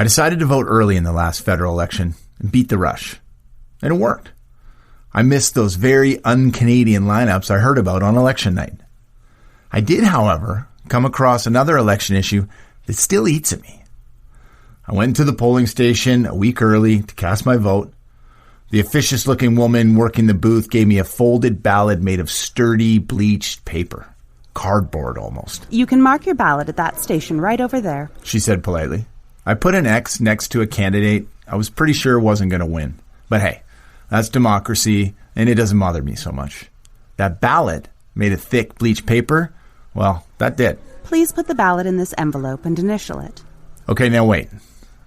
decided to vote early in the last federal election and beat the rush. And it worked. I missed those very un-Canadian lineups I heard about on election night. I did, however, come across another election issue that still eats at me. I went to the polling station a week early to cast my vote. The officious-looking woman working the booth gave me a folded ballot made of sturdy, bleached paper. Cardboard, almost. You can mark your ballot at that station right over there, she said politely. I put an X next to a candidate I was pretty sure wasn't going to win. But hey, that's democracy, and it doesn't bother me so much. That ballot made of thick, bleached paper, well, that did. Please put the ballot in this envelope and initial it. Okay, now wait.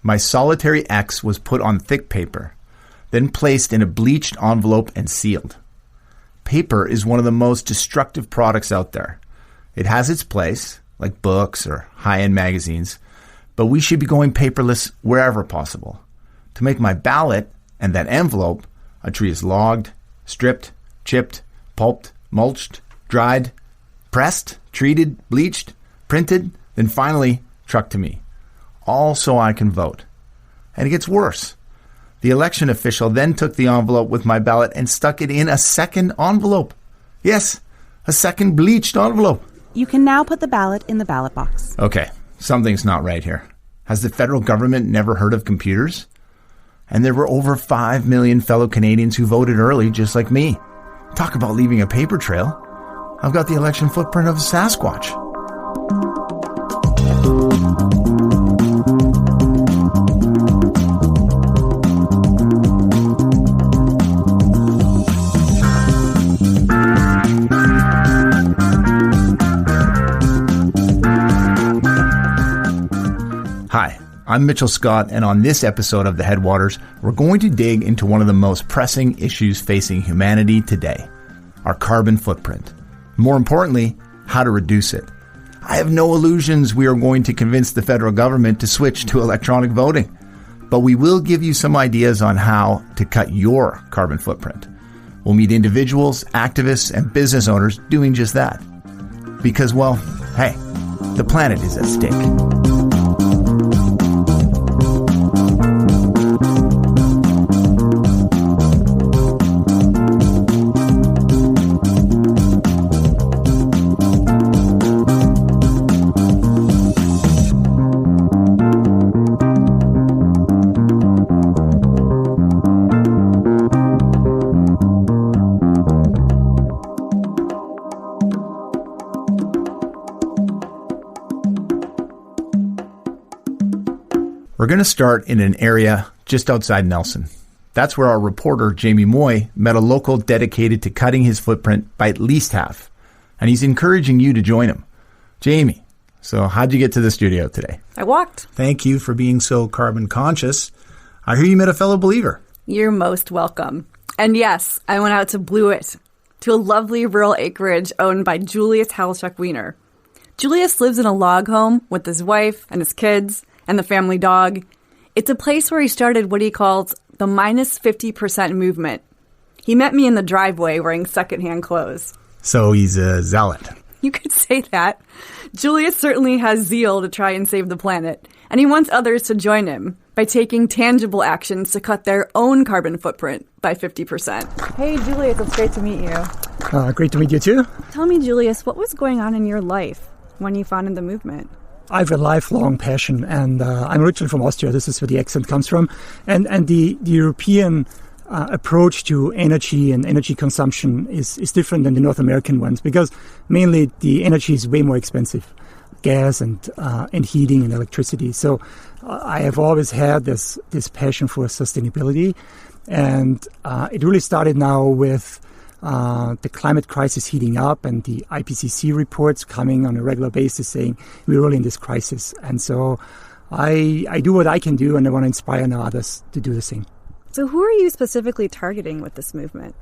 My solitary X was put on thick paper, then placed in a bleached envelope and sealed. Paper is one of the most destructive products out there. It has its place, like books or high-end magazines, but we should be going paperless wherever possible. To make my ballot and that envelope, a tree is logged, stripped, chipped, pulped, mulched, dried, pressed, treated, bleached, printed, then finally trucked to me. All so I can vote. And it gets worse. The election official then took the envelope with my ballot and stuck it in a second envelope. Yes, a second bleached envelope. You can now put the ballot in the ballot box. Okay, something's not right here. Has the federal government never heard of computers? And there were over 5 million fellow Canadians who voted early just like me. Talk about leaving a paper trail. I've got the election footprint of a Sasquatch. Hi, I'm Mitchell Scott, and on this episode of the Headwaters, we're going to dig into one of the most pressing issues facing humanity today, our carbon footprint. More importantly, how to reduce it. I have no illusions we are going to convince the federal government to switch to electronic voting, but we will give you some ideas on how to cut your carbon footprint. We'll meet individuals, activists, and business owners doing just that. Because, well, hey, the planet is at stake. We're going to start in an area just outside Nelson. That's where our reporter, Jamie Moy, met a local dedicated to cutting his footprint by at least half. And he's encouraging you to join him. Jamie, so how'd you get to the studio today? I walked. Thank you for being so carbon conscious. I hear you met a fellow believer. You're most welcome. And yes, I went out to Blewett, to a lovely rural acreage owned by Julius Halchuk Wiener. Julius lives in a log home with his wife and his kids and the family dog. It's a place where he started what he calls the minus 50% movement. He met me in the driveway wearing secondhand clothes. So he's a zealot. You could say that. Julius certainly has zeal to try and save the planet, and he wants others to join him by taking tangible actions to cut their own carbon footprint by 50%. Hey, Julius, it's great to meet you. Great to meet you too. Tell me, Julius, what was going on in your life when you founded the movement? I have a lifelong passion, and I'm originally from Austria. This is where the accent comes from. And the European approach to energy and energy consumption is different than the North American ones, because mainly the energy is way more expensive, gas and heating and electricity. So I have always had this passion for sustainability, and it really started now with the climate crisis heating up and the IPCC reports coming on a regular basis saying we're really in this crisis. And so I do what I can do, and I want to inspire now others to do the same. So who are you specifically targeting with this movement?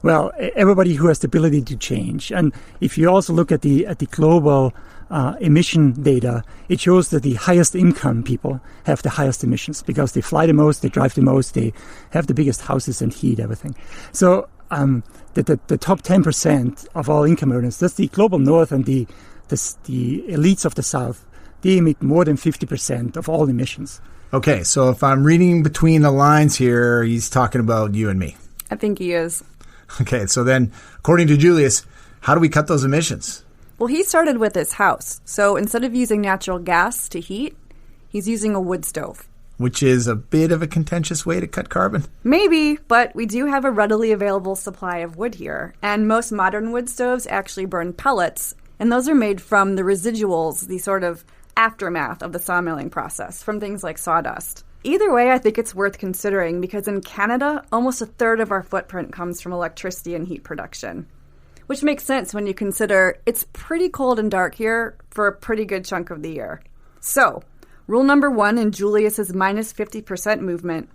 Well, everybody who has the ability to change. And if you also look at the global emission data, it shows that the highest income people have the highest emissions because they fly the most, they drive the most, they have the biggest houses and heat everything. So the top 10% of all income earners, that's the global north and the elites of the south, they emit more than 50% of all emissions. Okay, so if I'm reading between the lines here, he's talking about you and me. I think he is. Okay, so then, according to Julius, how do we cut those emissions? Well, he started with his house. So instead of using natural gas to heat, he's using a wood stove. Which is a bit of a contentious way to cut carbon. Maybe, but we do have a readily available supply of wood here. And most modern wood stoves actually burn pellets. And those are made from the residuals, the sort of aftermath of the sawmilling process, from things like sawdust. Either way, I think it's worth considering because in Canada, almost a third of our footprint comes from electricity and heat production. Which makes sense when you consider it's pretty cold and dark here for a pretty good chunk of the year. So, rule number 1 in Julius's minus 50% movement,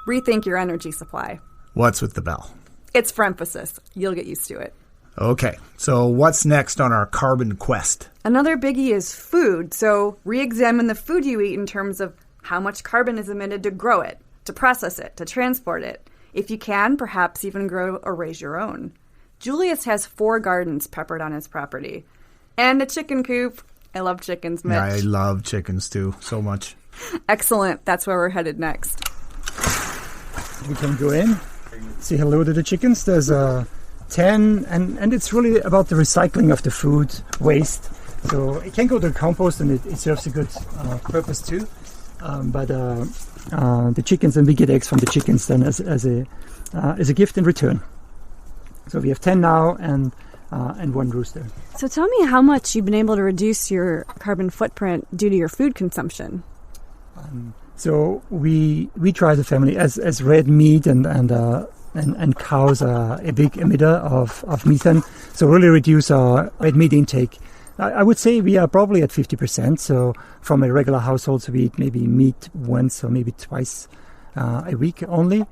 rethink your energy supply. What's with the bell? It's for emphasis. You'll get used to it. Okay, so what's next on our carbon quest? Another biggie is food. So re-examine the food you eat in terms of how much carbon is emitted to grow it, to process it, to transport it. If you can, perhaps even grow or raise your own. Julius has 4 gardens peppered on his property. And a chicken coop. I love chickens, Mitch. Yeah, I love chickens too, so much. Excellent. That's where we're headed next. We can go in, say hello to the chickens. There's 10, and it's really about the recycling of the food waste. So it can go to compost, and it serves a good purpose too. But the chickens, and we get eggs from the chickens then as a gift in return. So we have 10 now, and 1 rooster. So tell me how much you've been able to reduce your carbon footprint due to your food consumption. So we try the family as red meat and cows are a big emitter of methane. So really reduce our red meat intake. I would say we are probably at 50%. So from a regular household, so we eat maybe meat once or maybe twice a week only.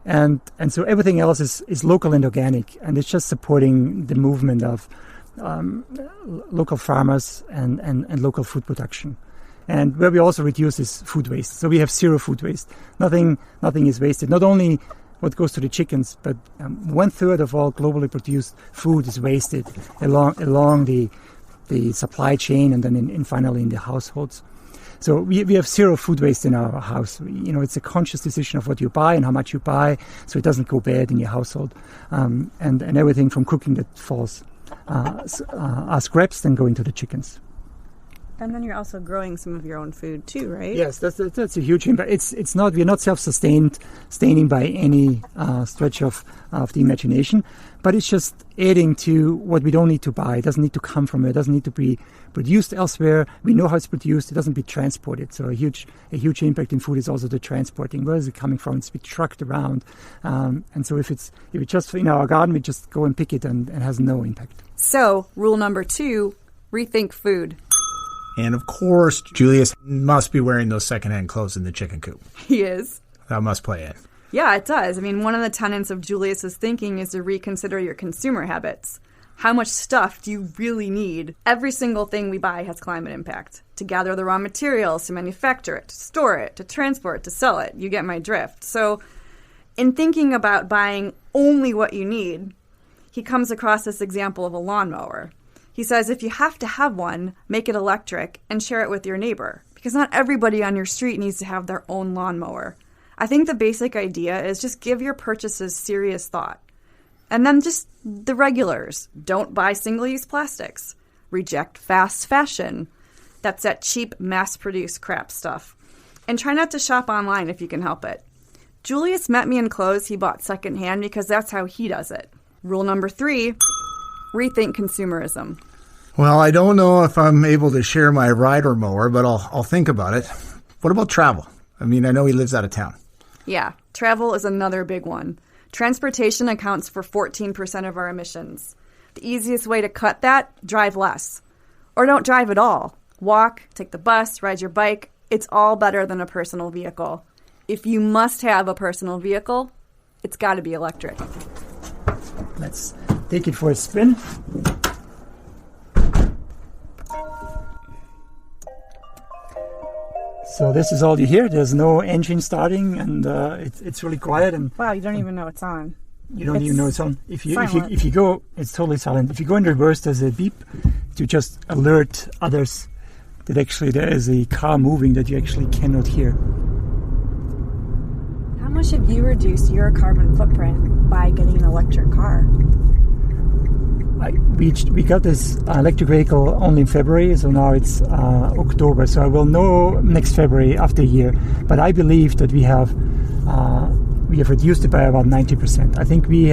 And so everything else is local and organic, and it's just supporting the movement of local farmers and local food production. And where we also reduce is food waste. So we have 0 food waste. Nothing is wasted. Not only what goes to the chickens, but 1/3 of all globally produced food is wasted along the supply chain and then finally in the households. So we have 0 food waste in our house. It's a conscious decision of what you buy and how much you buy, so it doesn't go bad in your household. And everything from cooking that falls are scraps then go into the chickens. And then you're also growing some of your own food too, right? Yes, that's a huge impact. We're not self-sustaining by any stretch of the imagination, but it's just adding to what we don't need to buy. It doesn't need to come from it doesn't need to be produced elsewhere. We know how it's produced. It doesn't be transported. So a huge impact in food is also the transporting. Where is it coming from? It's been trucked around. And so if it's just in our garden, we just go and pick it and it has no impact. So rule number 2, rethink food. And of course, Julius must be wearing those secondhand clothes in the chicken coop. He is. That must play in. Yeah, it does. I mean, one of the tenets of Julius's thinking is to reconsider your consumer habits. How much stuff do you really need? Every single thing we buy has climate impact. To gather the raw materials, to manufacture it, to store it, to transport it, to sell it. You get my drift. So in thinking about buying only what you need, he comes across this example of a lawnmower. He says if you have to have one, make it electric and share it with your neighbor, because not everybody on your street needs to have their own lawnmower. I think the basic idea is just give your purchases serious thought. And then just the regulars. Don't buy single-use plastics. Reject fast fashion. That's that cheap, mass-produced crap stuff. And try not to shop online if you can help it. Julius met me in clothes he bought secondhand because that's how he does it. Rule number 3, rethink consumerism. Well, I don't know if I'm able to share my rider mower, but I'll think about it. What about travel? I mean, I know he lives out of town. Yeah, travel is another big one. Transportation accounts for 14% of our emissions. The easiest way to cut that, drive less. Or don't drive at all. Walk, take the bus, ride your bike. It's all better than a personal vehicle. If you must have a personal vehicle, it's got to be electric. Let's take it for a spin. So this is all you hear. There's no engine starting, and it's really quiet. And Wow, you don't even know it's on. you don't even know it's on. If you go, it's totally silent. If you go in reverse, there's a beep to just alert others that actually there is a car moving that you actually cannot hear. How much have you reduced your carbon footprint by getting an electric car? We got this electric vehicle only in February, so now it's October. So I will know next February after a year. But I believe that we have reduced it by about 90%. I think we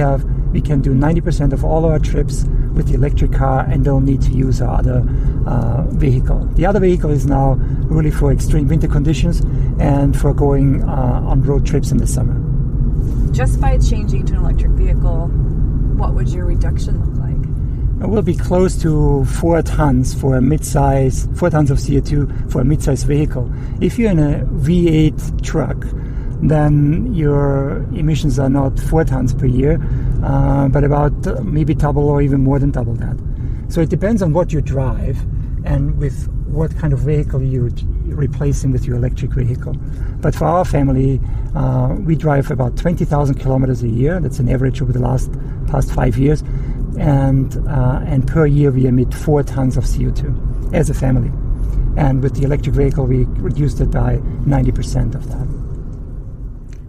can do 90% of all our trips with the electric car and don't need to use our other vehicle. The other vehicle is now really for extreme winter conditions and for going on road trips in the summer. Just by changing to an electric vehicle, what would your reduction look like? It will be close to 4 tons for a 4 tons of CO2 for a mid-size vehicle. If you're in a V8 truck, then your emissions are not 4 tons per year, but about maybe double or even more than double that. So it depends on what you drive and with what kind of vehicle you're replacing with your electric vehicle. But for our family, we drive about 20,000 kilometers a year. That's an average over the past 5 years. And per year we emit 4 tons of CO2 as a family. And with the electric vehicle, we reduced it by 90% of that.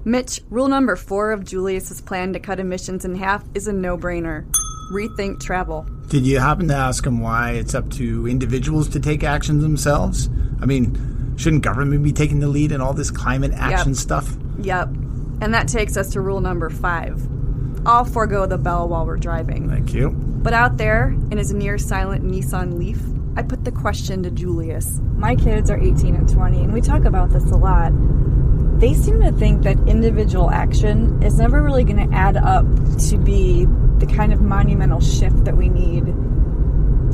Mitch, rule number 4 of Julius's plan to cut emissions in half is a no-brainer. Rethink travel. Did you happen to ask him why it's up to individuals to take action themselves? I mean, shouldn't government be taking the lead in all this climate action stuff? Yep. And that takes us to rule number 5. I'll forego the bell while we're driving. Thank you. But out there, in his near-silent Nissan Leaf, I put the question to Julius. My kids are 18 and 20, and we talk about this a lot. They seem to think that individual action is never really going to add up to be the kind of monumental shift that we need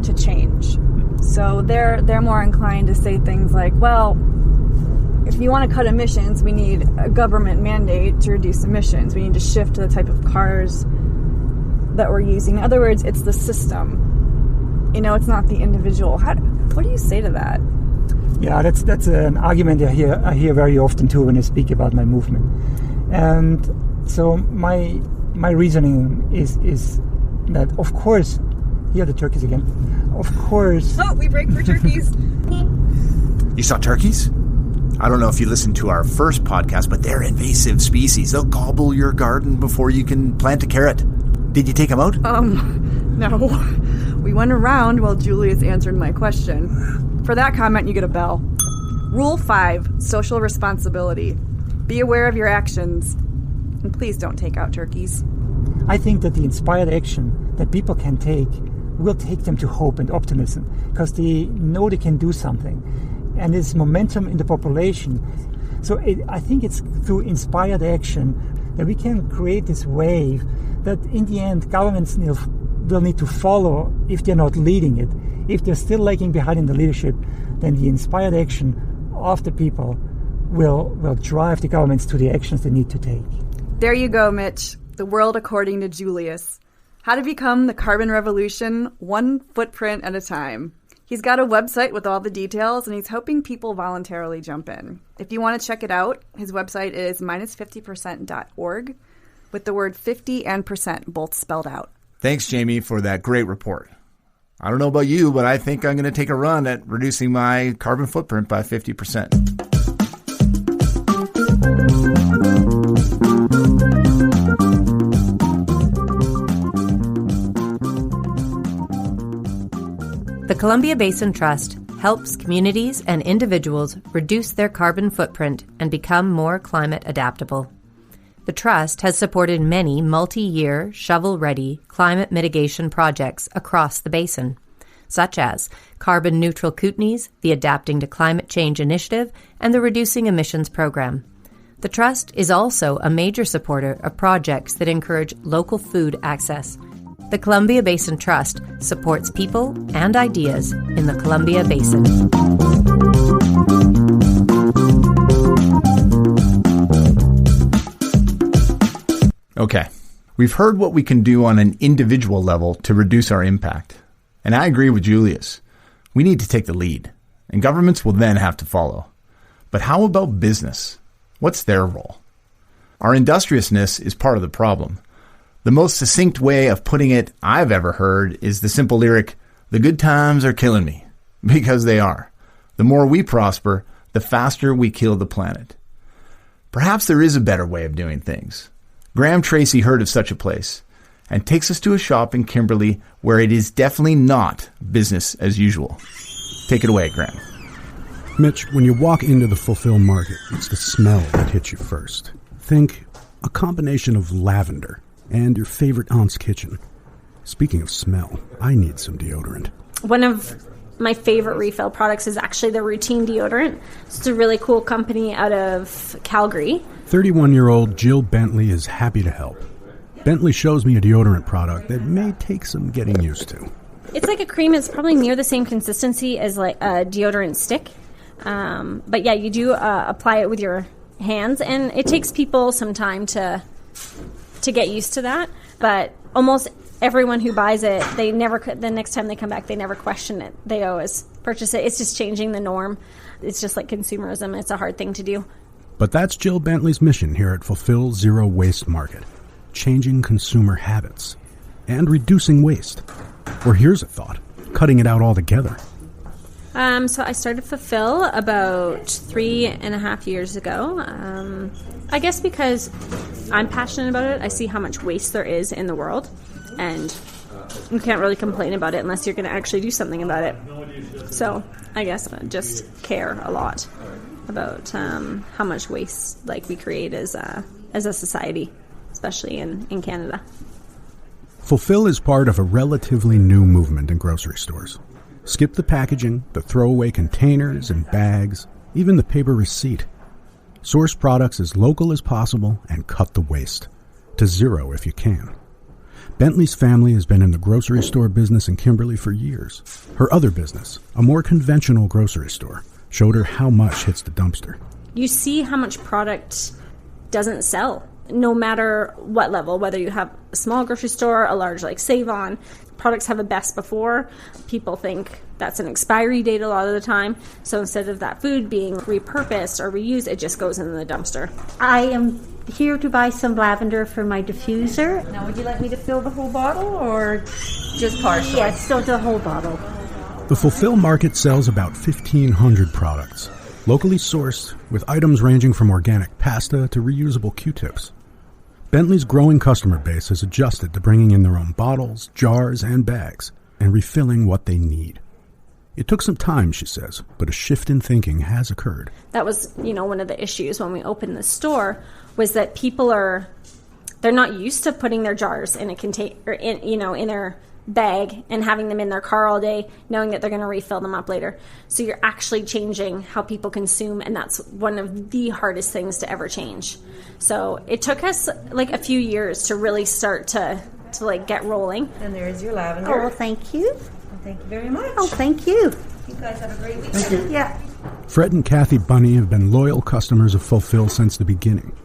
to change. So they're more inclined to say things like, well, if you want to cut emissions, we need a government mandate to reduce emissions. We need to shift to the type of cars that we're using. In other words, it's the system. It's not the individual. What do you say to that? Yeah, that's an argument I hear very often too when I speak about my movement. And so my reasoning is that, of course, here are the turkeys again. Of course. Oh, we break for turkeys. You saw turkeys? I don't know if you listened to our first podcast, but they're invasive species. They'll gobble your garden before you can plant a carrot. Did you take them out? No. We went around while Julius answered my question. For that comment, you get a bell. Rule 5, social responsibility. Be aware of your actions. And please don't take out turkeys. I think that the inspired action that people can take will take them to hope and optimism because they know they can do something. And there's momentum in the population. So I think it's through inspired action that we can create this wave that in the end governments will need to follow if they're not leading it. If they're still lagging behind in the leadership, then the inspired action of the people will drive the governments to the actions they need to take. There you go, Mitch. The world according to Julius. How to become the carbon revolution, one footprint at a time. He's got a website with all the details, and he's hoping people voluntarily jump in. If you want to check it out, his website is -50%.org with the word 50 and percent both spelled out. Thanks, Jamie, for that great report. I don't know about you, but I think I'm going to take a run at reducing my carbon footprint by 50%. The Columbia Basin Trust helps communities and individuals reduce their carbon footprint and become more climate adaptable. The Trust has supported many multi-year, shovel-ready climate mitigation projects across the basin, such as Carbon Neutral Kootenays, the Adapting to Climate Change Initiative, and the Reducing Emissions Program. The Trust is also a major supporter of projects that encourage local food access. The Columbia Basin Trust supports people and ideas in the Columbia Basin. Okay, we've heard what we can do on an individual level to reduce our impact. And I agree with Julius. We need to take the lead, and governments will then have to follow. But how about business? What's their role? Our industriousness is part of the problem. The most succinct way of putting it I've ever heard is the simple lyric, "The good times are killing me," because they are. The more we prosper, the faster we kill the planet. Perhaps there is a better way of doing things. Graham Tracy heard of such a place and takes us to a shop in Kimberley where it is definitely not business as usual. Take it away, Graham. Mitch, when you walk into the Fulfill Market, it's the smell that hits you first. Think a combination of lavender and your favorite aunt's kitchen. Speaking of smell, I need some deodorant. One of my favorite refill products is actually the Routine deodorant. It's a really cool company out of Calgary. 31-year-old Jill Bentley is happy to help. Bentley shows me a deodorant product that may take some getting used to. It's like a cream. It's probably near the same consistency as like a deodorant stick. But yeah, you do apply it with your hands, and it takes people some time to get used to that. But almost everyone who buys it, they never, the next time they come back, they never question it. They always purchase it. It's just changing the norm. It's just like consumerism. It's a hard thing to do. But that's Jill Bentley's mission here at Fulfill Zero Waste Market. Changing consumer habits and reducing waste. Or here's a thought, cutting it out altogether. So I started Fulfill about 3.5 years ago. I guess because I'm passionate about it. I see how much waste there is in the world, and you can't really complain about it unless you're going to actually do something about it. So I guess I just care a lot about how much waste we create as a society, especially in Canada. Fulfill is part of a relatively new movement in grocery stores. Skip the packaging, the throwaway containers and bags, even the paper receipt. Source products as local as possible and cut the waste. To zero if you can. Bentley's family has been in the grocery store business in Kimberley for years. Her other business, a more conventional grocery store, showed her how much hits the dumpster. You see how much product doesn't sell, no matter what level, whether you have a small grocery store, a large like Save-On. Products have a best before. People think that's an expiry date a lot of the time. So instead of that food being repurposed or reused, it just goes in the dumpster. I am here to buy some lavender for my diffuser. Now, would you like me to fill the whole bottle or just partial? Yes, fill the whole bottle. The Fulfill Market sells about 1,500 products, locally sourced, with items ranging from organic pasta to reusable Q-tips. Bentley's growing customer base has adjusted to bringing in their own bottles, jars, and bags, and refilling what they need. It took some time, she says, but a shift in thinking has occurred. That was, one of the issues when we opened the store, was that people they're not used to putting their jars in a container, in their bag and having them in their car all day, knowing that they're going to refill them up later. So you're actually changing how people consume, and that's one of the hardest things to ever change. So it took us a few years to really start to get rolling. And there's your lavender. Oh, thank you. Well, thank you very much. Oh, thank you. You guys have a great weekend. Yeah. Fred and Kathy Bunny have been loyal customers of Fulfill since the beginning.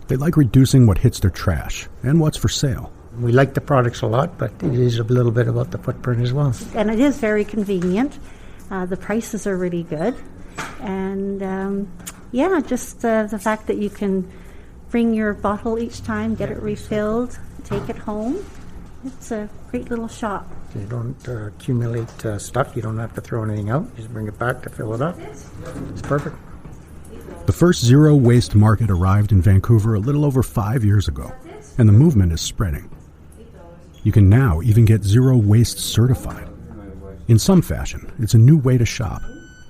They like reducing what hits their trash and what's for sale. We like the products a lot, but it is a little bit about the footprint as well. And it is very convenient. The prices are really good. And, just the fact that you can bring your bottle each time, get it refilled, take it home. It's a great little shop. You don't accumulate stuff. You don't have to throw anything out. You just bring it back to fill it up. It's perfect. The first zero waste market arrived in Vancouver a little over 5 years ago, and the movement is spreading. You can now even get zero waste certified. In some fashion, it's a new way to shop.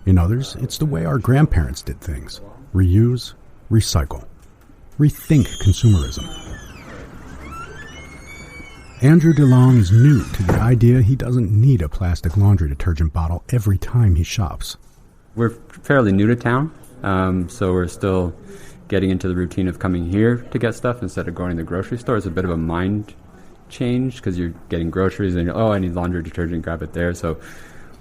In others, it's the way our grandparents did things. Reuse, recycle. Rethink consumerism. Andrew DeLong is new to the idea he doesn't need a plastic laundry detergent bottle every time he shops. We're fairly new to town, so we're still getting into the routine of coming here to get stuff instead of going to the grocery store. It's a bit of a mind change because you're getting groceries and I need laundry detergent, grab it there. So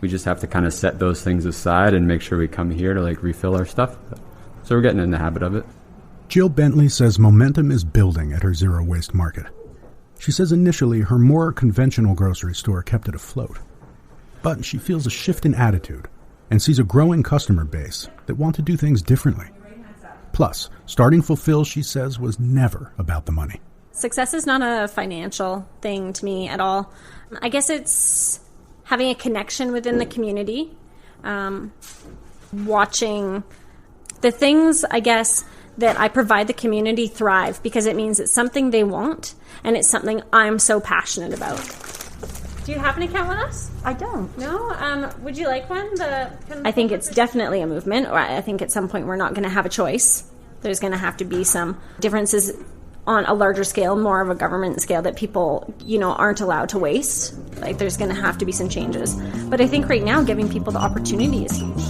we just have to kind of set those things aside and make sure we come here to refill our stuff. So we're getting in the habit of it. Jill Bentley says momentum is building at her zero waste market. She says initially her more conventional grocery store kept it afloat. But she feels a shift in attitude and sees a growing customer base that want to do things differently. Plus, starting Fulfill, she says, was never about the money. Success is not a financial thing to me at all. I guess it's having a connection within the community. watching the things, I guess, that I provide the community thrive, because it means it's something they want and it's something I'm so passionate about. Do you have an account with us? I don't. No? Would you like one? I think it's definitely a movement, or I think at some point we're not going to have a choice. There's going to have to be some differences on a larger scale, more of a government scale, that people, aren't allowed to waste. Like, there's going to have to be some changes. But I think right now, giving people the opportunity is huge.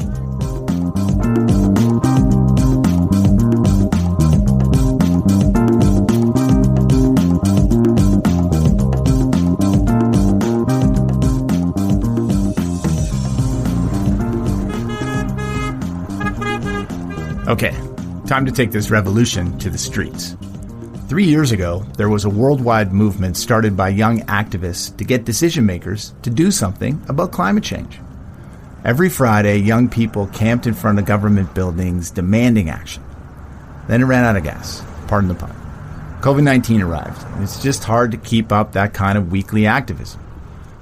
Okay, time to take this revolution to the streets. 3 years ago, there was a worldwide movement started by young activists to get decision makers to do something about climate change. Every Friday, young people camped in front of government buildings demanding action. Then it ran out of gas, pardon the pun. COVID-19 arrived, and it's just hard to keep up that kind of weekly activism.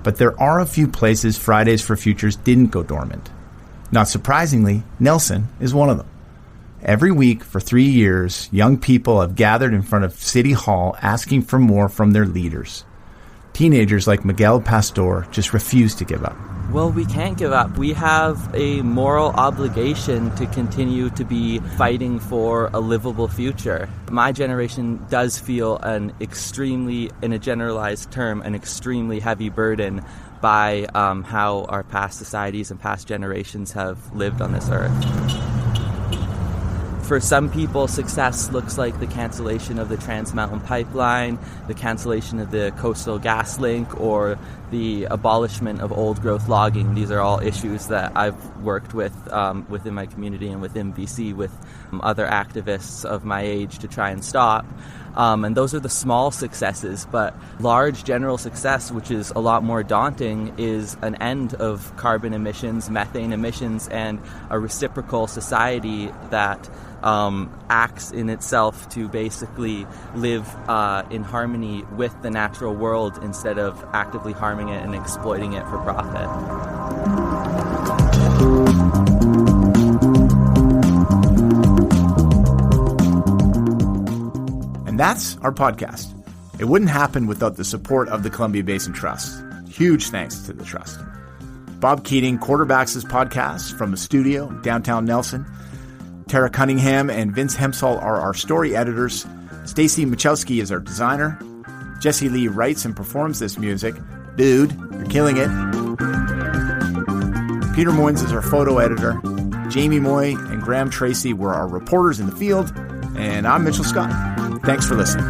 But there are a few places Fridays for Futures didn't go dormant. Not surprisingly, Nelson is one of them. Every week for 3 years, young people have gathered in front of City Hall asking for more from their leaders. Teenagers like Miguel Pastor just refuse to give up. Well, we can't give up. We have a moral obligation to continue to be fighting for a livable future. My generation does feel an extremely, in a generalized term, an extremely heavy burden by how our past societies and past generations have lived on this earth. For some people, success looks like the cancellation of the Trans Mountain Pipeline, the cancellation of the Coastal Gas Link, or the abolishment of old-growth logging. These are all issues that I've worked with within my community and within BC with other activists of my age to try and stop. And those are the small successes, but large general success, which is a lot more daunting, is an end of carbon emissions, methane emissions, and a reciprocal society that acts in itself to basically live in harmony with the natural world instead of actively harming it and exploiting it for profit. And that's our podcast. It wouldn't happen without the support of the Columbia Basin Trust. Huge thanks to the Trust. Bob Keating quarterbacks this podcast from the studio in downtown Nelson. Tara Cunningham and Vince Hempsall are our story editors. Stacy Machowski is our designer. Jesse Lee writes and performs this music. Dude, you're killing it. Peter Moynes is our photo editor. Jamie Moy and Graham Tracy were our reporters in the field. And I'm Mitchell Scott. Thanks for listening.